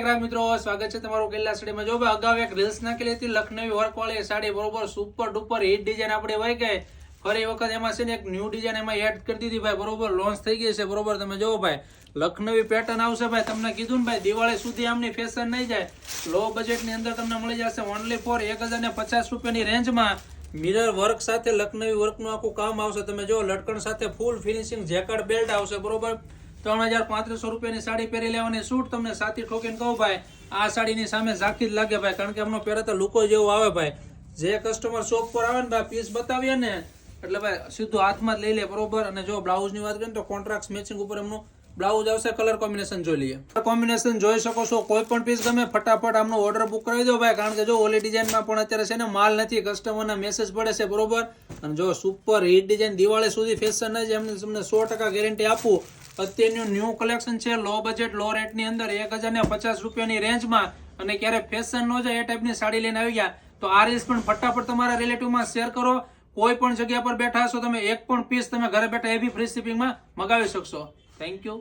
ગ્રાહક મિત્રો સ્વાગત છે તમારું કૈલાસ સાડીમાં। જો ભાઈ અગાઉ એક રીલ્સ નાખેલી હતી લખનવી વર્ક વાળી સાડી, બરોબર સુપર ડુપર હિટ ડિઝાઇન આપણે હોય કે ફરી વખત એમાં છે ને એક ન્યૂ ડિઝાઇન એમાં એડ કરી દીધી ભાઈ, બરોબર લોન્ચ થઈ ગઈ છે। બરોબર તમે જોવો ભાઈ લખનવી પેટર્ન આવશે ભાઈ, તમને કીધું ને ભાઈ દિવાળી સુધી આમની ફેશન નહીં જાય। લો બજેટ ની અંદર તમને મળી જશે ઓનલી ફોર 1050 રૂપિયાની રેન્જમાં। મિરર વર્ક સાથે લખનવી વર્કનું આખું કામ આવશે। તમે જો લટકણ સાથે ફૂલ ફિનિશિંગ જેકેટ બેલ્ટ આવશે, બરોબર 3500 રૂપિયાની સાડી પહેરી લેવાની છૂટ। તમને સાથી ઠોકીને કહું ભાઈ આ સાડીની સામે ઝાંખી જ લાગે ભાઈ, કારણ કે એમનો પહેરે તો લુકો જેવું આવે ભાઈ। જે કસ્ટમર શોપ પર આવે ને ભાઈ પીસ બતાવીએ ને એટલે ભાઈ સીધું હાથમાં જ લઈ લે, બરોબર। અને જો બ્લાઉઝની વાત કરીએ તો કોન્ટ્રાક્ટ મેચિંગ ઉપર એમનું બ્લાઉઝ આવશે। કલર કોમ્બિનેશન જોઈ લઈએ, કોમ્બિનેશન જોઈ શકો છો। કોઈ પણ પીસ ગમે ફટાફટ આમનો ઓર્ડર બુક કરી દો ભાઈ, કારણ કે જો ઓલી ડિઝાઇનમાં પણ અત્યારે છે ને માલ નથી, કસ્ટમરના મેસેજ પડે છે, બરોબર। અને જો સુપર હિટ ડિઝાઇન દિવાળી સુધી ફેશન જ એમને તમને 100% ગેરંટી આપું। અત્યારનું ન્યૂ કલેક્શન છે, લો બજેટ લો રેટ ની અંદર 1050 રૂપિયાની રેન્જમાં, અને ક્યારે ફેશન નો જાય એ ટાઈપની સાડી લઈને આવી ગયા। તો આ રીલ્સ પણ ફટાફટ તમારા રિલેટિવમાં શેર કરો। કોઈ પણ જગ્યા પર બેઠા હશો તમે એક પણ પીસ તમે ઘરે બેઠા એ બી ફ્રી શિપિંગમાં મગાવી શકશો। Thank you.